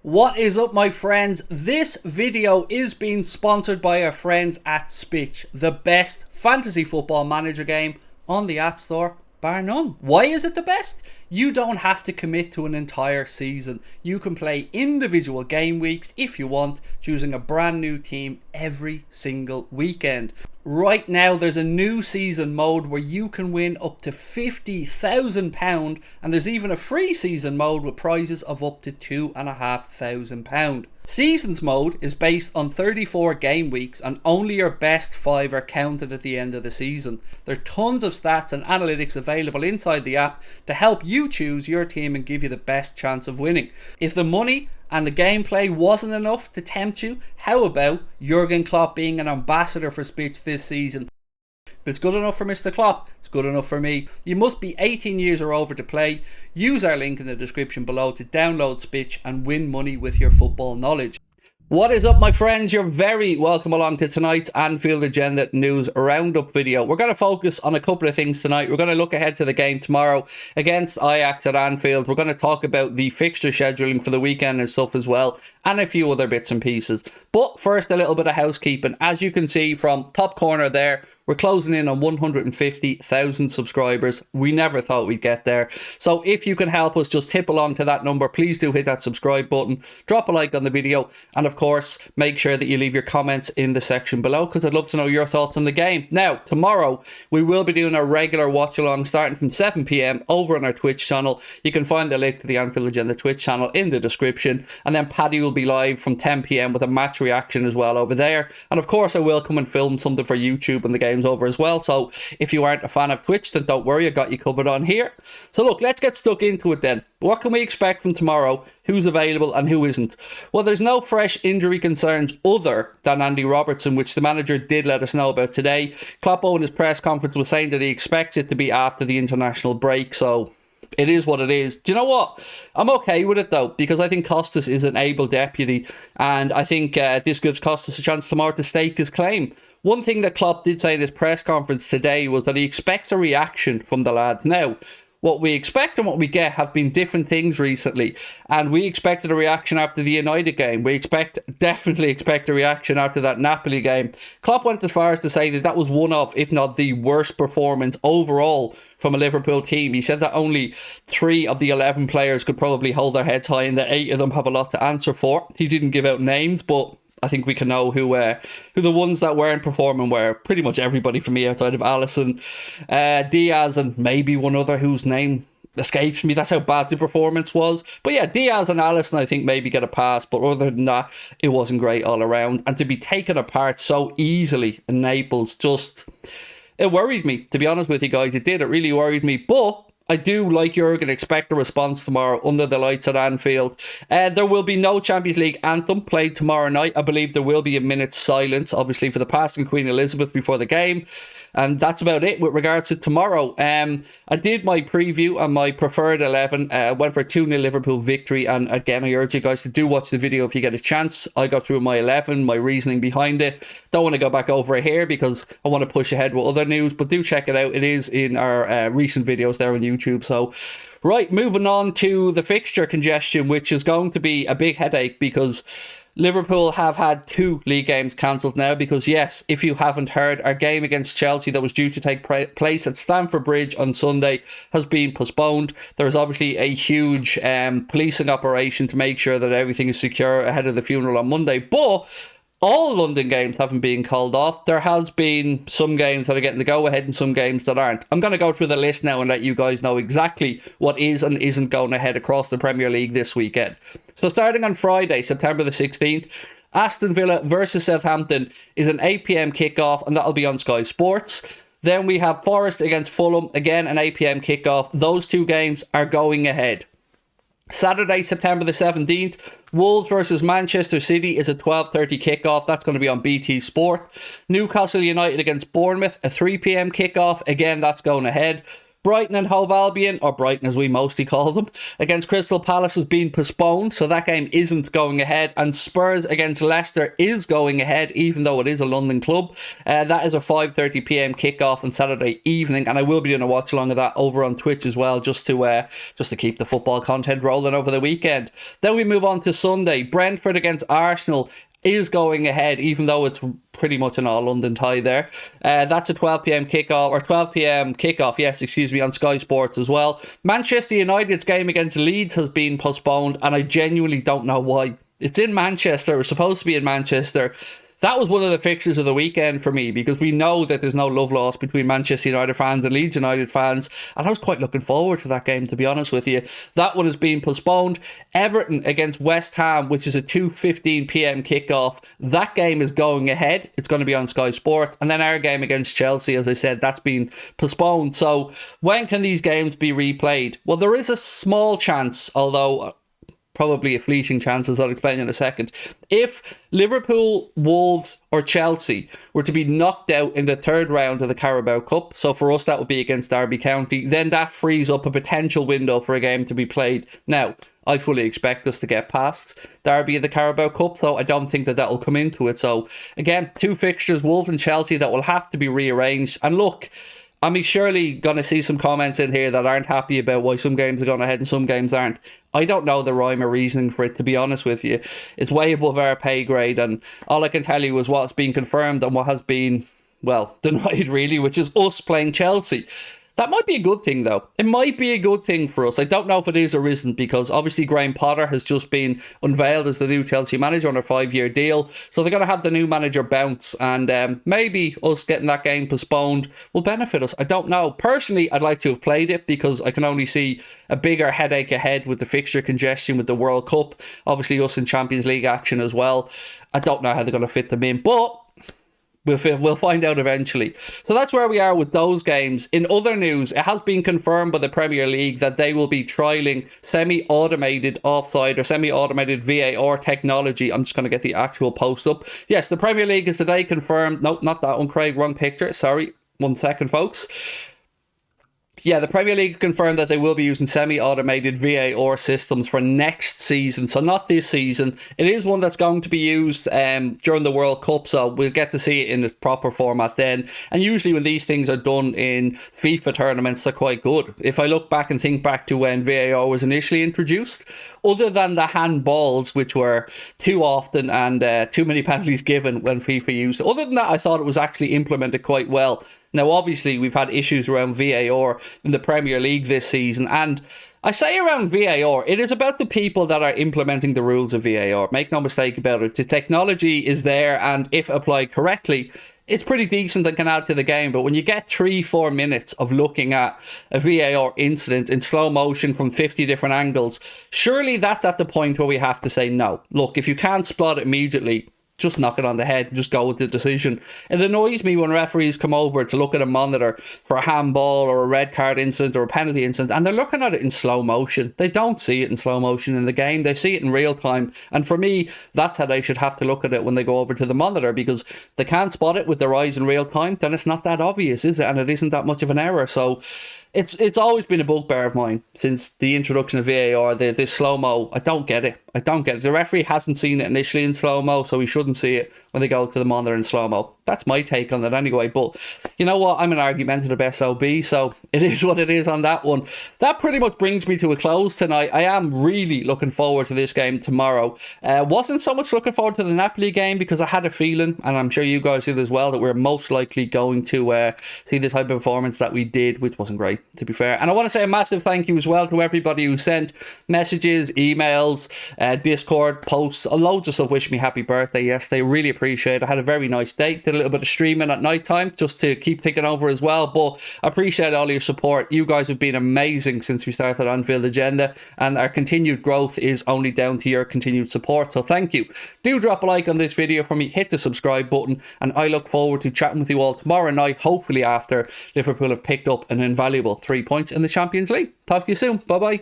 What is up, my friends? This video is being sponsored by our friends at Spitch, the best fantasy football manager game on the App Store, bar none. Why is it the best? You don't have to commit to an entire season. You can play individual game weeks if you want, choosing a brand new team every single weekend. Right now, there's a new season mode where you can win up to £50,000, and there's even a free season mode with prizes of up to £2,500. Seasons mode is based on 34 game weeks, and only your best 5 are counted at the end of the season. There's tons of stats and analytics available inside the app to help you choose your team and give you the best chance of winning. If the money and the gameplay wasn't enough to tempt you, how about Jurgen Klopp being an ambassador for Spitch this season? If it's good enough for Mr. Klopp, it's good enough for me. You must be 18 years or over to play. Use our link in the description below to download Spitch and win money with your football knowledge. What is up, my friends? You're very welcome along to tonight's Anfield Agenda News Roundup video. We're going to focus on a couple of things tonight. We're going to look ahead to the game tomorrow against Ajax at Anfield. We're going to talk about the fixture scheduling for the weekend and stuff as well, and a few other bits and pieces. But first, a little bit of housekeeping. As you can see from top corner there, we're closing in on 150,000 subscribers. We never thought we'd get there. So if you can help us just tip along to that number, please do hit that subscribe button, drop a like on the video, and of course, make sure that you leave your comments in the section below, because I'd love to know your thoughts on the game. Now, tomorrow, we will be doing a regular watch along starting from 7 p.m. over on our Twitch channel. You can find the link to the Anfield Agenda Twitch channel in the description. And then Paddy will be live from 10 p.m. with a match reaction as well over there. And of course, I will come and film something for YouTube when the game's over as well. So if you aren't a fan of Twitch, then don't worry, I got you covered on here. So look, let's get stuck into it then. What can we expect from tomorrow? Who's available and who isn't? Well, there's no fresh injury concerns other than Andy Robertson, which the manager did let us know about today. Klopp in his press conference was saying that he expects it to be after the international break, so it is what it is. Do you know what? I'm okay with it though, because I think Costas is an able deputy, and I think this gives Costas a chance tomorrow to stake his claim. One thing that Klopp did say in his press conference today was that he expects a reaction from the lads. Now, what we expect and what we get have been different things recently, and we expected a reaction after the United game. We definitely expect a reaction after that Napoli game. Klopp went as far as to say that that was one of, if not the worst performance overall from a Liverpool team. He said that only 3 of the 11 players could probably hold their heads high, and that 8 of them have a lot to answer for. He didn't give out names, but I think we can know who the ones that weren't performing were. Pretty much everybody for me outside of Alisson, Diaz, and maybe one other whose name escapes me. That's how bad the performance was. But yeah, Diaz and Alisson I think maybe get a pass, but other than that, it wasn't great all around. And to be taken apart so easily in Naples, it worried me, to be honest with you guys. It did. It really worried me. But I do, like Jurgen, expect a response tomorrow under the lights at Anfield. There will be no Champions League anthem played tomorrow night. I believe there will be a minute's silence, obviously, for the passing Queen Elizabeth before the game. And that's about it with regards to tomorrow. I did my preview on my preferred 11. Went for a 2-0 Liverpool victory. And again, I urge you guys to do watch the video if you get a chance. I got through my 11, my reasoning behind it. Don't want to go back over it here because I want to push ahead with other news. But do check it out. It is in our recent videos there on YouTube. So, right, moving on to the fixture congestion, which is going to be a big headache because Liverpool have had 2 league games cancelled now because, yes, if you haven't heard, our game against Chelsea that was due to take place at Stamford Bridge on Sunday has been postponed. There is obviously a huge policing operation to make sure that everything is secure ahead of the funeral on Monday, but all London games haven't been called off. There has been some games that are getting the go-ahead and some games that aren't. I'm going to go through the list now and let you guys know exactly what is and isn't going ahead across the Premier League this weekend. So starting on Friday, September the 16th, Aston Villa versus Southampton is an 8 p.m. kickoff, and that'll be on Sky Sports. Then we have Forest against Fulham, again an 8 p.m. kickoff. Those 2 games are going ahead. Saturday, September the 17th, Wolves versus Manchester City is a 12:30 kickoff. That's going to be on BT Sport. Newcastle United against Bournemouth, a 3 p.m. kickoff. Again, that's going ahead. Brighton and Hove Albion, or Brighton as we mostly call them, against Crystal Palace has been postponed, so that game isn't going ahead. And Spurs against Leicester is going ahead, even though it is a London club. That is a 5:30 p.m. kickoff on Saturday evening, and I will be doing a watch along of that over on Twitch as well, just to keep the football content rolling over the weekend. Then we move on to Sunday. Brentford against Arsenal is going ahead, even though it's pretty much an all-London tie there. That's a 12 p.m. kickoff, or 12 p.m. kickoff, yes, excuse me, on Sky Sports as well. Manchester United's game against Leeds has been postponed, and I genuinely don't know why. It's in Manchester. It was supposed to be in Manchester. That was one of the fixtures of the weekend for me, because we know that there's no love lost between Manchester United fans and Leeds United fans, and I was quite looking forward to that game, to be honest with you. That one has been postponed. Everton against West Ham, which is a 2:15 p.m. kickoff, that game is going ahead. It's going to be on Sky Sports. And then our game against Chelsea, as I said, that's been postponed. So when can these games be replayed? Well, there is a small chance, although probably a fleeting chance, as I'll explain in a second. If Liverpool, Wolves or Chelsea were to be knocked out in the third round of the Carabao Cup, so for us that would be against Derby County, then that frees up a potential window for a game to be played. Now, I fully expect us to get past Derby of the Carabao Cup, so I don't think that will come into it. So again, two fixtures, Wolves and Chelsea, that will have to be rearranged. And look, I'm surely going to see some comments in here that aren't happy about why some games are going ahead and some games aren't. I don't know the rhyme or reasoning for it, to be honest with you. It's way above our pay grade, and all I can tell you is what's been confirmed and what has been, well, denied really, which is us playing Chelsea. That might be a good thing, though. It might be a good thing for us. I don't know if it is or isn't, because obviously Graham Potter has just been unveiled as the new Chelsea manager on a 5-year deal. So they're going to have the new manager bounce, and maybe us getting that game postponed will benefit us. I don't know. Personally, I'd like to have played it, because I can only see a bigger headache ahead with the fixture congestion with the World Cup. Obviously us in Champions League action as well. I don't know how they're going to fit them in, but we'll find out eventually. So that's where we are with those games. In other news, it has been confirmed by the Premier League that they will be trialling semi-automated offside or semi-automated VAR technology. I'm just going to get the actual post up. Yes, the Premier League is today confirmed. No, not that one, Craig. Wrong picture. Sorry. 1 second, folks. Yeah, the Premier League confirmed that they will be using semi-automated VAR systems for next season. So not this season. It is one that's going to be used during the World Cup. So we'll get to see it in its proper format then. And usually when these things are done in FIFA tournaments, they're quite good. If I look back and think back to when VAR was initially introduced, other than the handballs, which were too often and too many penalties given when FIFA used it, other than that, I thought it was actually implemented quite well. Now, obviously, we've had issues around VAR in the Premier League this season, and I say around VAR, it is about the people that are implementing the rules of VAR. Make no mistake about it. The technology is there, and if applied correctly, it's pretty decent and can add to the game. But when you get 3-4 minutes of looking at a VAR incident in slow motion from 50 different angles, surely that's at the point where we have to say no. Look, if you can't spot it immediately, just knock it on the head and just go with the decision. It annoys me when referees come over to look at a monitor for a handball or a red card incident or a penalty incident, and they're looking at it in slow motion. They don't see it in slow motion in the game. They see it in real time. And for me, that's how they should have to look at it when they go over to the monitor, because they can't spot it with their eyes in real time. Then it's not that obvious, is it? And it isn't that much of an error. So it's always been a bugbear of mine since the introduction of VAR, the slow-mo. I don't get it. The referee hasn't seen it initially in slow-mo, so he shouldn't see it when they go to the monitor in slow-mo. That's my take on it anyway. But you know what? I'm an argumentative SOB, so it is what it is on that one. That pretty much brings me to a close tonight. I am really looking forward to this game tomorrow. Wasn't so much looking forward to the Napoli game, because I had a feeling, and I'm sure you guys did as well, that we're most likely going to see the type of performance that we did, which wasn't great, to be fair. And I want to say a massive thank you as well to everybody who sent messages, emails, Discord posts, loads of stuff wishing me happy birthday yesterday. Really appreciate it. I had a very nice day. Did a little bit of streaming at night time just to keep ticking over as well. But I appreciate all your support. You guys have been amazing since we started Anfield Agenda, and our continued growth is only down to your continued support. So thank you. Do drop a like on this video for me. Hit the subscribe button, and I look forward to chatting with you all tomorrow night, hopefully after Liverpool have picked up an invaluable 3 points in the Champions League. Talk to you soon. Bye bye.